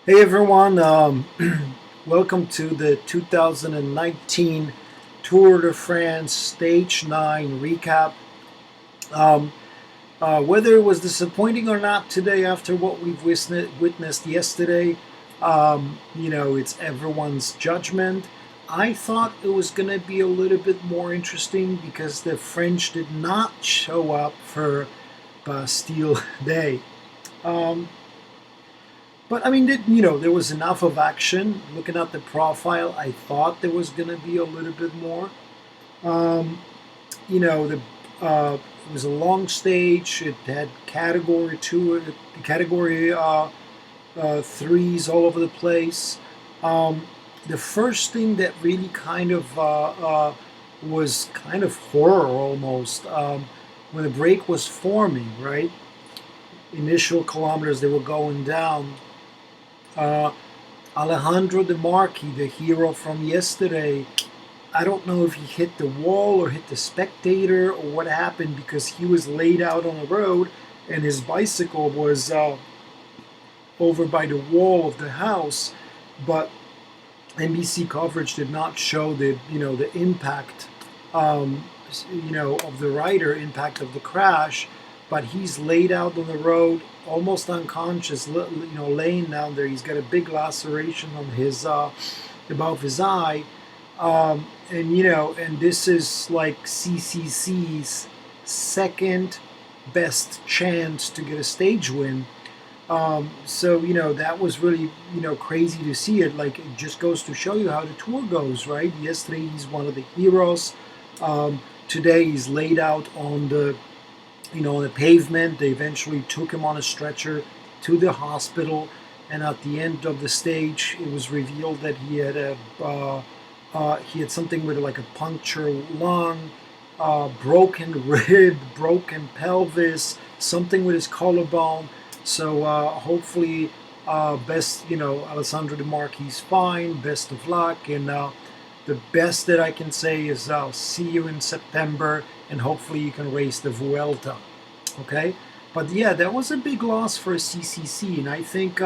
Hey everyone, welcome to the 2019 Tour de France Stage 9 recap. Um, whether it was disappointing or not today after what we've witnessed yesterday, it's everyone's judgment. I thought it was going to be a little bit more interesting because the French did not show up for Bastille Day. Um, But I mean, there was enough of action. Looking at the profile, I thought there was going to be a little bit more. Um, you know, the it was a long stage. It had category two, category threes all over the place. The first thing that really kind of was kind of horror almost when the break was forming. Right, initial kilometers they were going down. Uh, Alejandro De Marchi, the hero from yesterday, I don't know if he hit the wall or hit the spectator or what happened because he was laid out on the road and his bicycle was over by the wall of the house. But NBC coverage did not show the impact um, of the rider, impact of the crash. But he's laid out on the road, almost unconscious, laying down there. He's got a big laceration on his above his eye, and this is like CCC's second best chance to get a stage win. So that was really crazy to see it. Like it just goes to show you how the tour goes, right? Yesterday he's one of the heroes. Today he's laid out on the pavement. They eventually took him on a stretcher to the hospital, and at the end of the stage, it was revealed that he had something with like a punctured lung, broken rib, broken pelvis, something with his collarbone. So hopefully, Alessandro De Marchi's fine. Best of luck, and the best that I can say is I'll see you in September, and hopefully you can race the Vuelta. Okay, but yeah, that was a big loss for CCC, and I think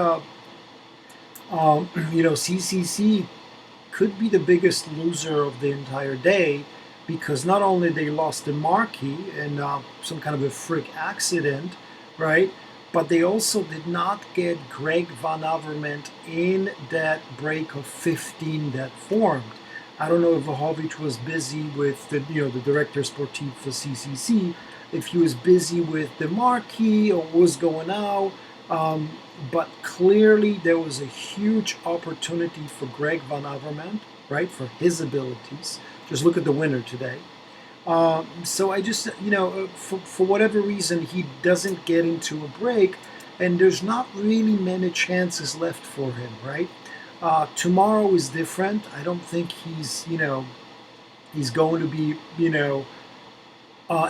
CCC could be the biggest loser of the entire day because not only they lost the marquee in some kind of a freak accident, right? But they also did not get Greg Van Avermaet in that break of 15 that formed. I don't know if Vahovic was busy with the director sportif for CCC, if he was busy with the marquee or what was going on. But clearly there was a huge opportunity for Greg Van Avermaet, right, for his abilities. Just look at the winner today. So I just, for whatever reason, he doesn't get into a break, and there's not really many chances left for him, right? Tomorrow is different. I don't think he's going to be,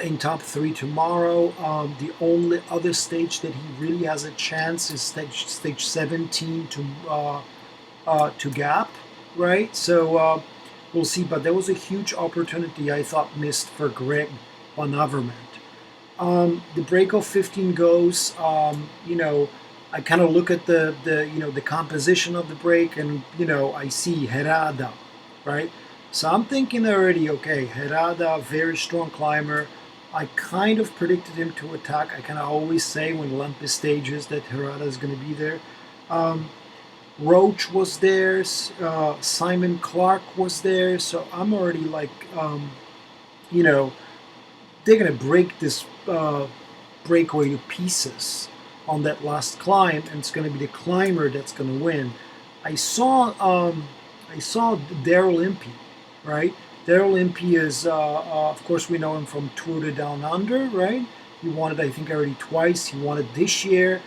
in top three tomorrow. The only other stage that he really has a chance is stage 17 to gap, right? So we'll see. But there was a huge opportunity I thought missed for Greg Van Avermaet. The break of 15 goes. I kind of look at the composition of the break, and I see Herada, right? So I'm thinking already, okay, Herada, very strong climber. I kind of predicted him to attack. I kind of always say when Olympus stages that Herada is going to be there. Um, Roach was there. Simon Clark was there. So I'm already like, you know, they're going to break this breakaway to pieces on that last climb, and it's going to be the climber that's going to win. I saw Daryl Impey, right? Daryl Impey is, of course, we know him from Tour de Down Under, right? He won it, I think, already twice. He won it this year.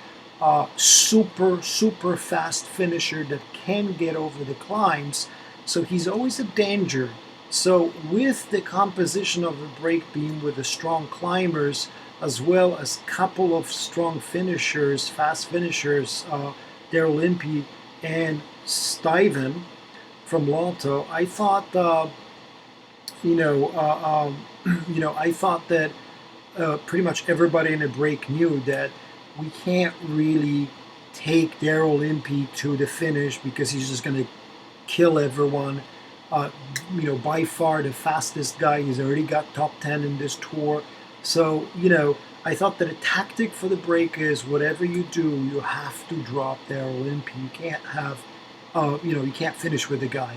Super, super fast finisher that can get over the climbs. So he's always a danger. So with the composition of the break being with the strong climbers, as well as a couple of strong finishers, fast finishers, Daryl Impey and Stuyven from Lotto, I thought I thought that pretty much everybody in the break knew that we can't really take Daryl Impey to the finish because he's just going to kill everyone. By far the fastest guy. He's already got top 10 in this tour. So, I thought that a tactic for the break is whatever you do, you have to drop Daryl Impey. You can't have, you can't finish with a guy.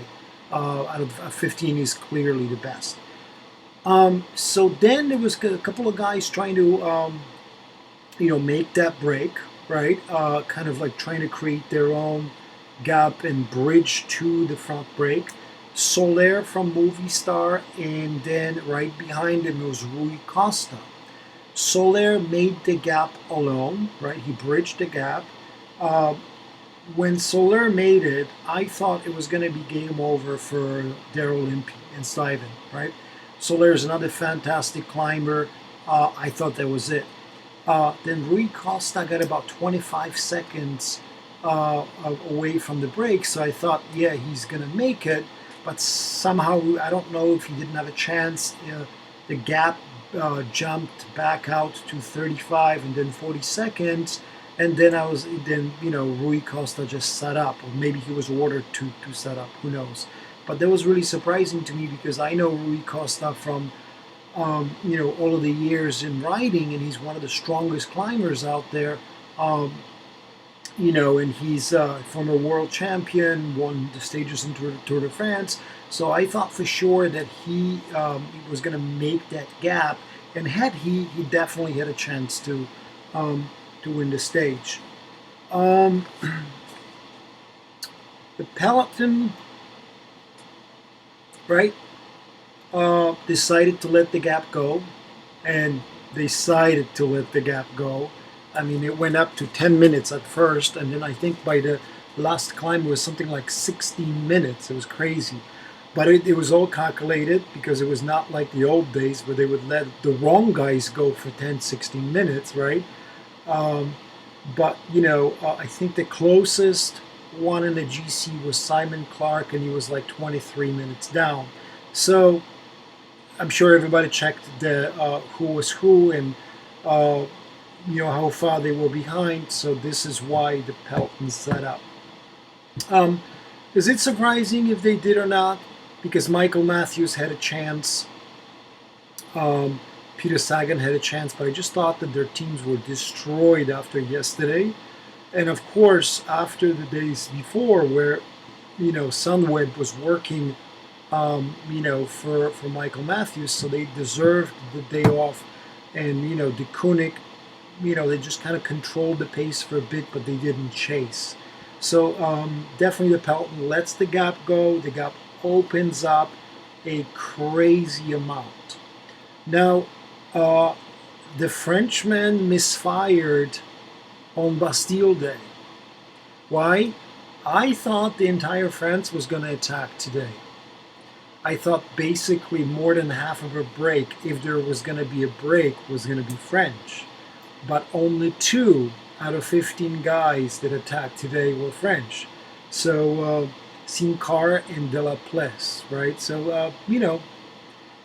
Out of 15, he's clearly the best. So then there was a couple of guys trying to, make that break, right? Kind of like trying to create their own gap and bridge to the front break. Soler from Movistar, and then right behind him was Rui Costa. Soler made the gap alone, right? He bridged the gap. When Soler made it, I thought it was going to be game over for Daryl Impey and Simon, right? Soler is another fantastic climber. I thought that was it. Then Rui Costa got about 25 seconds away from the break, so I thought, yeah, he's going to make it. But somehow, I don't know if he didn't have a chance. The gap jumped back out to 35 and then 40 seconds. And then Rui Costa just set up. Or maybe he was ordered to set up. Who knows? But that was really surprising to me because I know Rui Costa from, all of the years in riding, and he's one of the strongest climbers out there. And he's a former world champion, won the stages in Tour de France. So I thought for sure that he was going to make that gap, and he definitely had a chance to win the stage. The peloton, right, decided to let the gap go, and decided to let the gap go. I mean, it went up to 10 minutes at first, and then I think by the last climb it was something like 60 minutes. It was crazy. But it was all calculated because it was not like the old days where they would let the wrong guys go for 10, 16 minutes, right? But I think the closest one in the GC was Simon Clark, and he was like 23 minutes down. So I'm sure everybody checked the who was who and how far they were behind. So this is why the peloton set up. Is it surprising if they did or not? Because Michael Matthews had a chance. Peter Sagan had a chance, but I just thought that their teams were destroyed after yesterday. And of course, after the days before where, Sunweb was working, for Michael Matthews, so they deserved the day off. And, De Koenig, they just kind of controlled the pace for a bit, but they didn't chase. So definitely the peloton lets the gap go. The gap opens up a crazy amount. Now, the Frenchman misfired on Bastille Day. Why? I thought the entire France was going to attack today. I thought basically more than half of a break, if there was going to be a break, was going to be French. But only 2 out of 15 guys that attacked today were French. So Sincar and De La Place, right? So,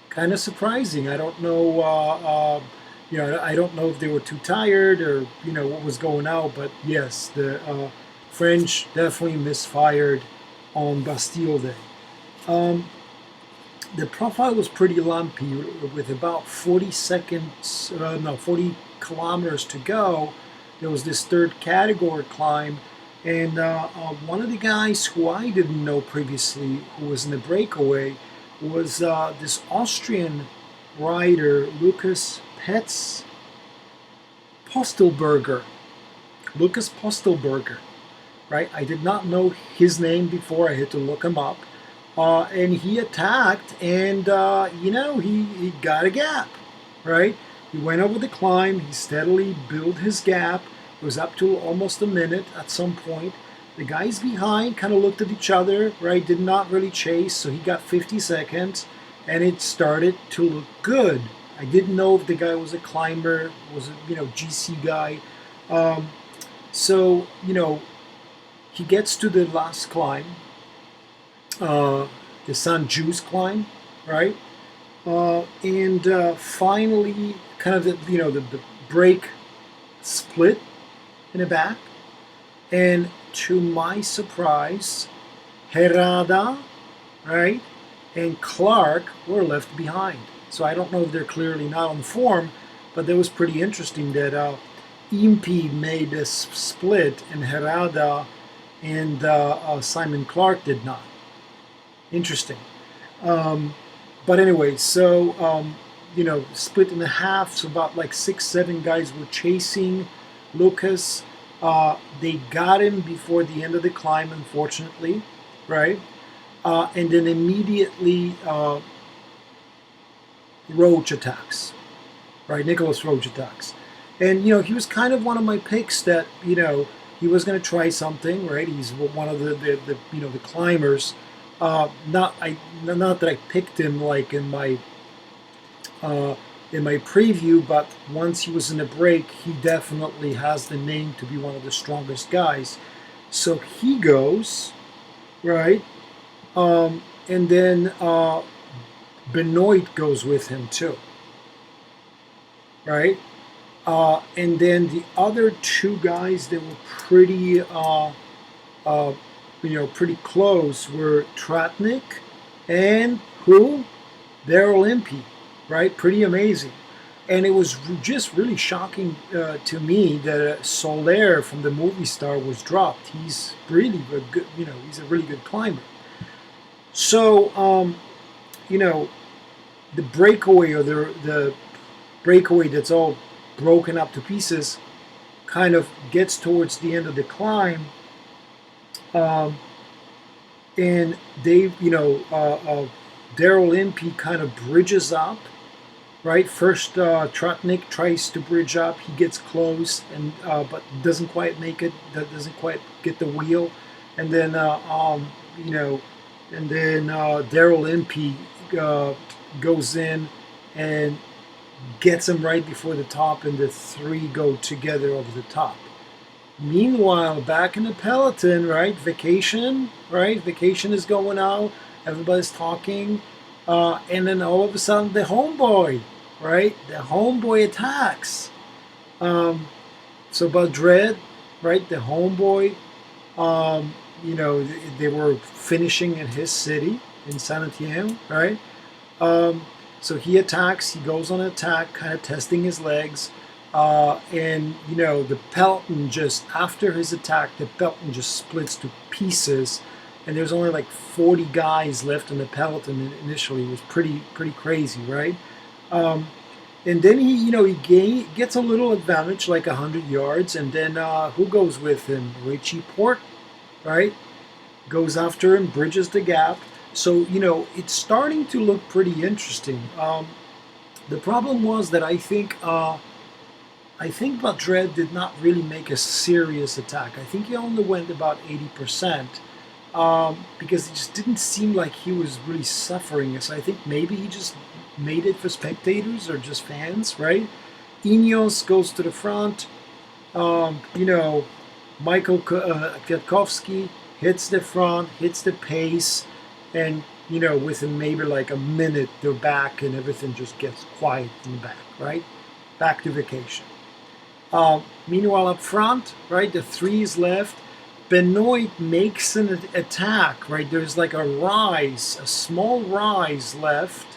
kind of surprising. I don't know, I don't know if they were too tired or, what was going on. But yes, the French definitely misfired on Bastille Day. The profile was pretty lumpy with about 40 kilometers to go. There was this third category climb, and one of the guys who I didn't know previously, who was in the breakaway, was this Austrian rider, Lucas Postelberger. Lucas Postelberger, right? I did not know his name before. I had to look him up. And he attacked, and, he got a gap, right? He went over the climb. He steadily built his gap. It was up to almost a minute at some point. The guys behind kind of looked at each other, right? Did not really chase, so he got 50 seconds, and it started to look good. I didn't know if the guy was a climber, was a, GC guy. So, he gets to the last climb. The San Juice climb, right? And finally, kind of the break split in the back. And to my surprise, Herrada, right, and Clark were left behind. So I don't know if they're clearly not on form, but that was pretty interesting that Impey made a split and Herrada and Simon Clark did not. Interesting. Um, but anyway, so split in half. So about like 6, 7 guys were chasing Lucas. They got him before the end of the climb, unfortunately, right? And then immediately Roach attacks, right? Nicholas Roach attacks, and he was kind of one of my picks that he was going to try something, right? He's one of the climbers. Not that I picked him like uh, in my preview, but once he was in the break, he definitely has the name to be one of the strongest guys. So he goes, right, and then Benoit goes with him too, right? And then the other two guys that were uh, pretty close were Tratnik and who? Daryl Impey, right? Pretty amazing. And it was just really shocking to me that Soler from the movie star was dropped. He's really a good, he's a really good climber. So, the breakaway or the breakaway that's all broken up to pieces kind of gets towards the end of the climb, um, and Daryl Impey kind of bridges up. Right, first Trotnik tries to bridge up. He gets close, and but doesn't quite make it. That doesn't quite get the wheel, and then Daryl Impey goes in and gets him right before the top, and the three go together over the top. Meanwhile, back in the peloton, right, vacation is going out. Everybody's talking, and then all of a sudden, the homeboy, right, the homeboy attacks. So Badred, right, the homeboy, they were finishing in his city in San Etienne, right? So he attacks. He goes on an attack, kind of testing his legs. And the peloton just after his attack, the peloton just splits to pieces, and there's only like 40 guys left in the peloton. Initially, it was pretty crazy, right? And then he gets a little advantage, like 100 yards, and then who goes with him? Richie Port, right? Goes after him, bridges the gap. So it's starting to look pretty interesting. The problem was that I think Badred did not really make a serious attack. I think he only went about 80%, because it just didn't seem like he was really suffering. So I think maybe he just made it for spectators or just fans, right? Ineos goes to the front. Michael Kwiatkowski hits the front, hits the pace, and within maybe like a minute, they're back and everything just gets quiet in the back, right? Back to vacation. Meanwhile, up front, right, the three is left. Benoit makes an attack, right? There's like a small rise left,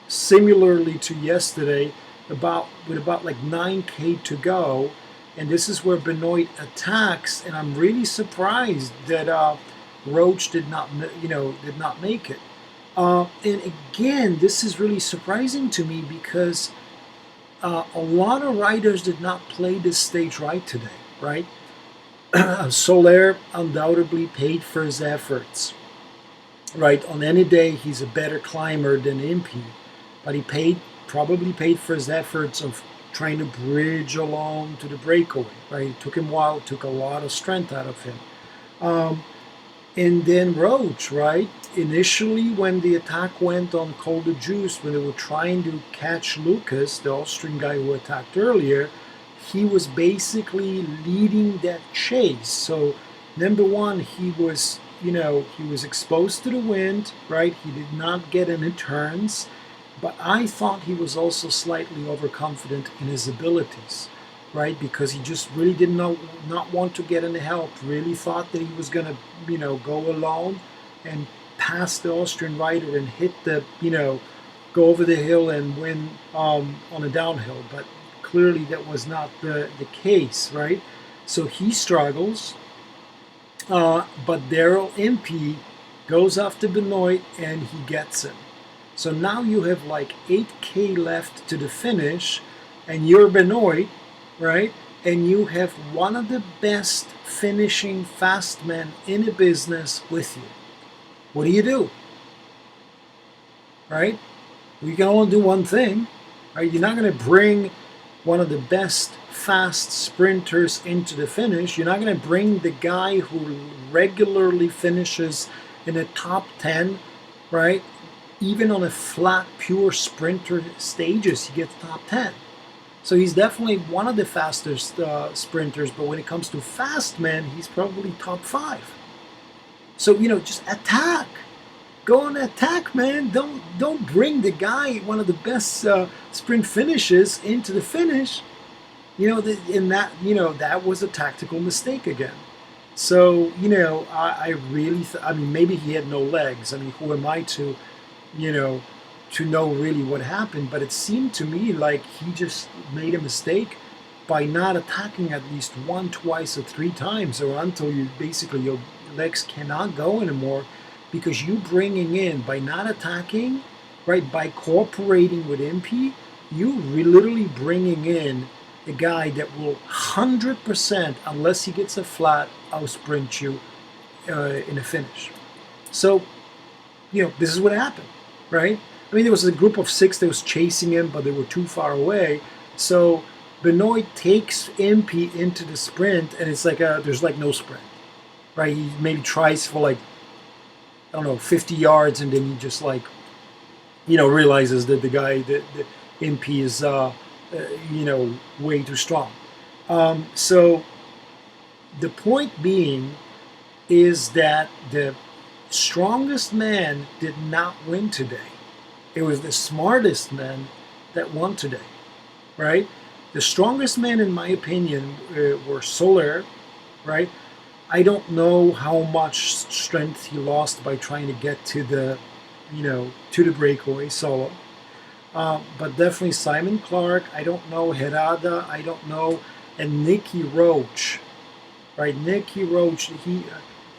similarly to yesterday, with about like 9K to go. And this is where Benoit attacks, and I'm really surprised that Roach did not make it. And again, this is really surprising to me because a lot of riders did not play this stage right today, right? Soler undoubtedly paid for his efforts, right? On any day, he's a better climber than Impey, but he probably paid for his efforts of trying to bridge along to the breakaway, right? It took him a while, took a lot of strength out of him. And then Roach, right? Initially, when the attack went on Col de Juice, when they were trying to catch Lucas, the Austrian guy who attacked earlier, he was basically leading that chase. So, number one, he was exposed to the wind, right? He did not get any turns, but I thought he was also slightly overconfident in his abilities. right? Because he just really did not want to get any help. Really thought that he was gonna, go alone and pass the Austrian rider and hit the, go over the hill and win on a downhill. But clearly that was not the case, right? So he struggles, but Daryl Impey goes after Benoit and he gets him. So now you have like 8K left to the finish, and you're Benoit, right? And you have one of the best finishing fast men in the business with you. What do? Right? You can only do one thing, right? You're not going to bring one of the best fast sprinters into the finish. You're not going to bring the guy who regularly finishes in the top 10, right? Even on a flat, pure sprinter stages, he gets top 10. So he's definitely one of the fastest sprinters, but when it comes to fast men, he's probably top 5. So, just attack. Go on attack, man. Don't bring the guy, one of the best sprint finishes, into the finish. That was a tactical mistake again. So, I really, maybe he had no legs. I mean, who am I to, to know really what happened? But it seemed to me like he just made a mistake by not attacking at least one, twice, or 3 times, or until your legs cannot go anymore, because you bringing in, by not attacking, right, by cooperating with Impey, you literally bringing in a guy that will 100%, unless he gets a flat, out sprint you in a finish. So, this is what happened, right? I mean, there was a group of 6 that was chasing him, but they were too far away. So Benoit takes Impey into the sprint, and it's like there's like no sprint, right? He maybe tries for like, I don't know, 50 yards, and then he just like, realizes that the guy, that Impey is, way too strong. So the point being is that the strongest man did not win today. It was the smartest man that won today, right? The strongest men, in my opinion, were Soler, right? I don't know how much strength he lost by trying to get to the, to the breakaway solo. But definitely Simon Clark, I don't know, Herrada, I don't know, and Nicky Roach, right? Nicky Roach, he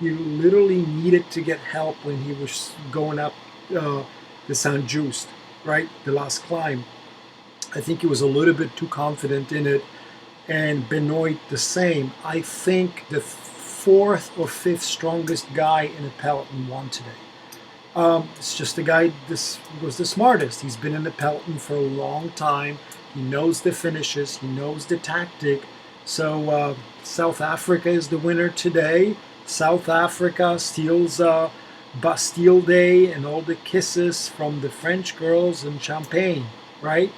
literally needed to get help when he was going up the San Just, right? The last climb. I think he was a little bit too confident in it, and Benoit the same. I think the 4th or 5th strongest guy in the peloton won today. It's just the guy, this was the smartest. He's been in the peloton for a long time. He knows the finishes. He knows the tactic. So South Africa is the winner today. South Africa steals Bastille Day and all the kisses from the French girls in Champagne, right?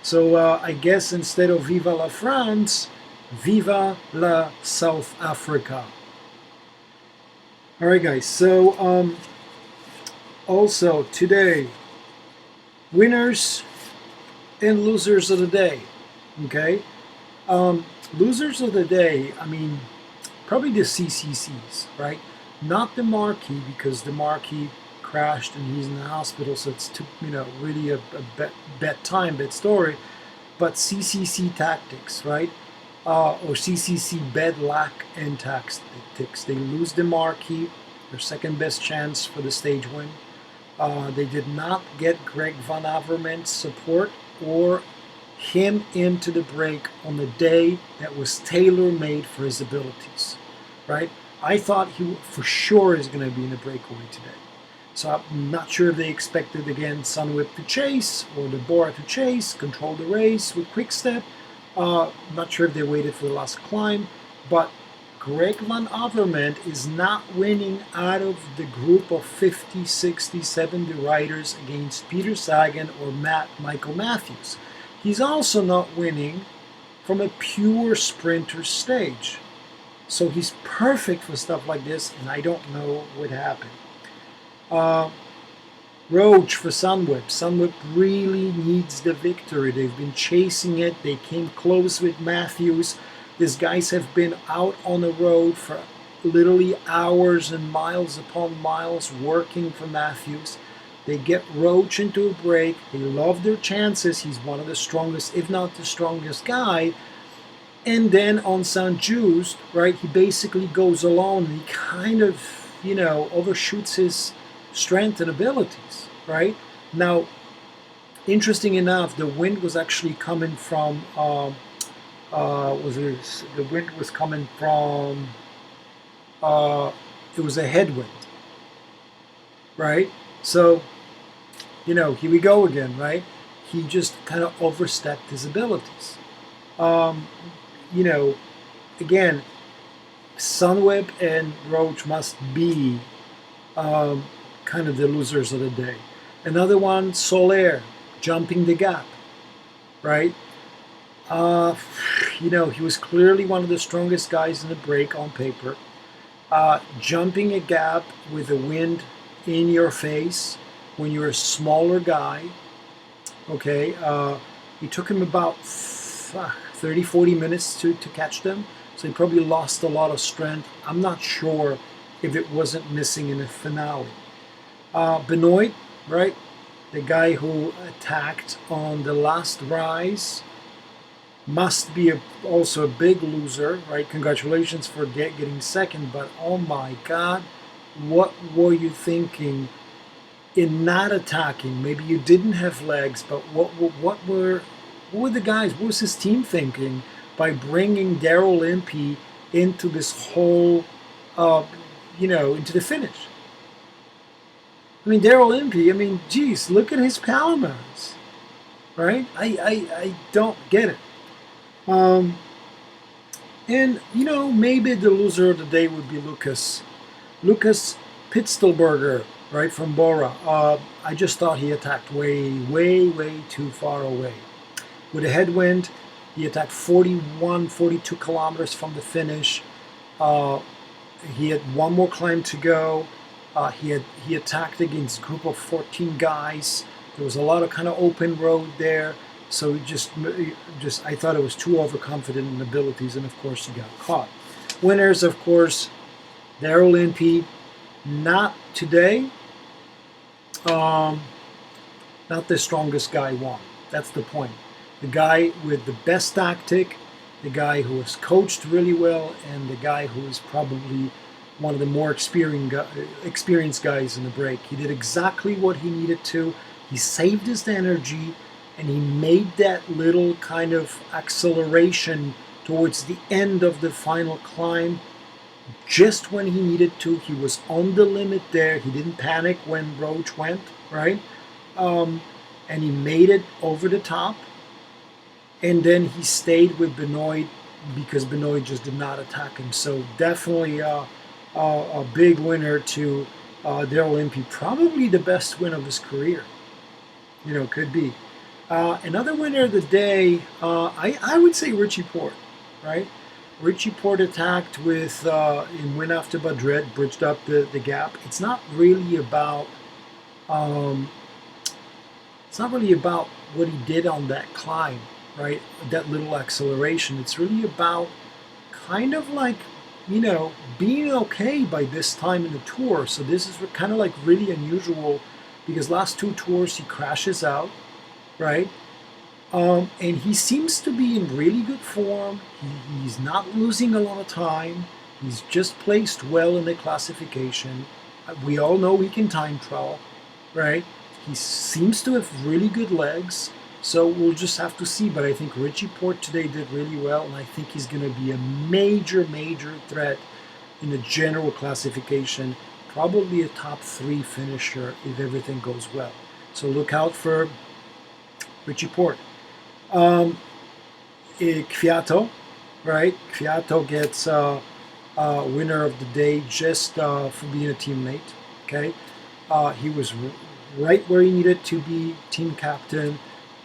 So I guess instead of Viva la France, Viva la South Africa. All right, guys. So also today, winners and losers of the day. Okay, losers of the day. I mean, probably the CCCs, right? Not the Marquis, because the Marquis crashed and he's in the hospital, so it's really a bad story. But CCC tactics, right? Or CCC bad luck and tactics. They lose the Marquis, their second best chance for the stage win. They did not get Greg Van Avermaet's support or him into the break on the day that was tailor-made for his abilities, right? I thought he for sure is going to be in the breakaway today. So I'm not sure if they expected, again, Sunweb to chase or the Bora to chase, control the race with Quick Step. Not sure if they waited for the last climb, but Greg Van Avermaet is not winning out of the group of 50, 60, 70 riders against Peter Sagan or Michael Matthews. He's also not winning from a pure sprinter stage. So he's perfect for stuff like this, and I don't know what happened. Roach for Sunweb. Sunweb really needs the victory. They've been chasing it. They came close with Matthews. These guys have been out on the road for literally hours and miles upon miles working for Matthews. They get Roach into a break. They love their chances. He's one of the strongest, if not the strongest guy. And then on St. Just, right, he basically goes alone and he kind of, overshoots his strength and abilities, right? Now, interesting enough, the wind was actually coming from, the wind was coming from, it was a headwind, right? So, here we go again, right? He just kind of overstepped his abilities. Again, Sunweb and Roach must be kind of the losers of the day. Another one, Soler, jumping the gap, right? He was clearly one of the strongest guys in the break on paper. Jumping a gap with the wind in your face when you're a smaller guy, okay? It took him about 30, 40 minutes to catch them, so he probably lost a lot of strength. I'm not sure if it wasn't missing in the finale. Benoit, right? The guy who attacked on the last rise must be also a big loser, right? Congratulations for getting second, but oh my God, what were you thinking in not attacking? Maybe you didn't have legs, but what were the guys? What was his team thinking by bringing Daryl Impey into this whole, into the finish? I mean, Daryl Impey, geez, look at his power mounts, right? I don't get it. And, maybe the loser of the day would be Lucas Pitzelberger, right, from Bora. I just thought he attacked way, way, way too far away. With a headwind, he attacked 41, 42 kilometers from the finish. He had one more climb to go. He attacked against a group of 14 guys. There was a lot of kind of open road there. So I thought it was too overconfident in abilities, and of course he got caught. Winners, of course, Daryl Impey, not today. Not the strongest guy won. That's the point. The guy with the best tactic, the guy who was coached really well, and the guy who is probably one of the more experienced guys in the break. He did exactly what he needed to. He saved his energy, and he made that little kind of acceleration towards the end of the final climb just when he needed to. He was on the limit there. He didn't panic when Roach went, right? And he made it over the top. And then he stayed with Benoit because Benoit just did not attack him. So definitely a big winner to Daryl Impey. Probably the best win of his career. Could be. Another winner of the day, I would say Richie Porte, right? Richie Porte attacked with in win after Badret, bridged up the gap. It's not really about what he did on that climb, right? That little acceleration. It's really about kind of like, being okay by this time in the tour. So this is kind of like really unusual because last two tours he crashes out, right? And he seems to be in really good form. He's not losing a lot of time. He's just placed well in the classification. We all know he can time trial, right? He seems to have really good legs. So we'll just have to see. But I think Richie Porte today did really well. And I think he's going to be a major, major threat in the general classification. Probably a top 3 finisher if everything goes well. So look out for Richie Porte. Kwiato, right? Kwiato gets winner of the day just for being a teammate. Okay, he was right where he needed to be, team captain.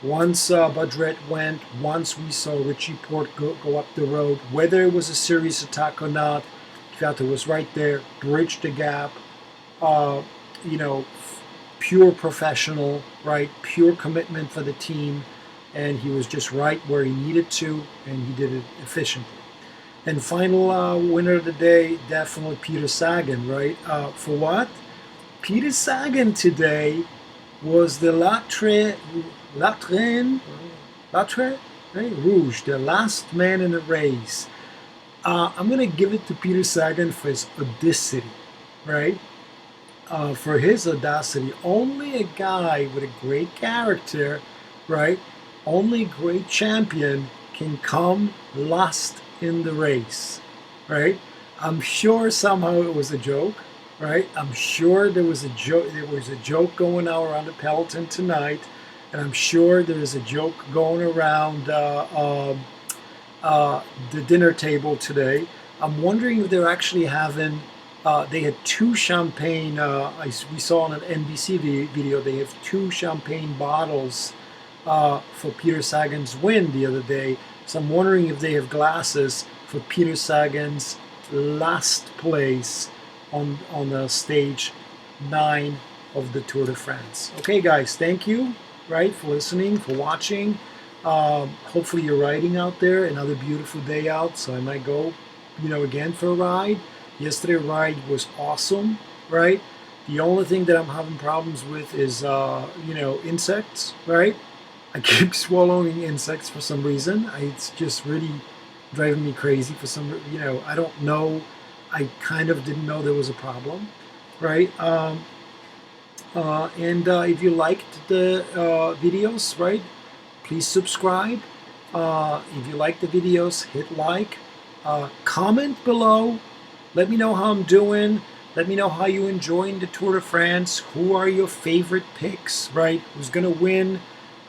Once Badret went, once we saw Richie Porte go up the road, whether it was a serious attack or not, Kwiato was right there, bridged the gap. pure professional, right? Pure commitment for the team, and he was just right where he needed to, and he did it efficiently. And final winner of the day, definitely Peter Sagan, right? For what? Peter Sagan today was the Latre right? Rouge, the last man in the race. I'm going to give it to Peter Sagan for his audacity, right? For his audacity. Only a guy with a great character, right? Only a great champion can come last in the race, right? I'm sure somehow it was a joke, right? I'm sure there was a joke. There was a joke going out around the peloton tonight, and I'm sure there is a joke going around the dinner table today. I'm wondering if they're actually having. They had two champagne. We saw on an NBC video. They have two champagne bottles for Peter Sagan's win the other day. So I'm wondering if they have glasses for Peter Sagan's last place on the stage 9 of the Tour de France. Okay, guys, thank you, right, for listening, for watching. Hopefully you're riding out there. Another beautiful day out, so I might go, again for a ride. Yesterday's ride was awesome, right? The only thing that I'm having problems with is, insects, right? I keep swallowing insects for some reason. It's just really driving me crazy for some, I don't know. I kind of didn't know there was a problem, right? And if you liked the videos, right, please subscribe. If you like the videos, hit like. Comment below. Let me know how I'm doing. Let me know how you enjoying the Tour de France. Who are your favorite picks, right? Who's going to win?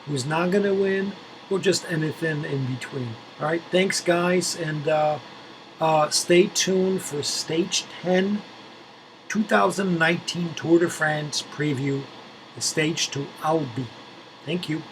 Who's not going to win? Or just anything in between. All right. Thanks, guys. And stay tuned for Stage 10, 2019 Tour de France preview, the stage to Albi. Thank you.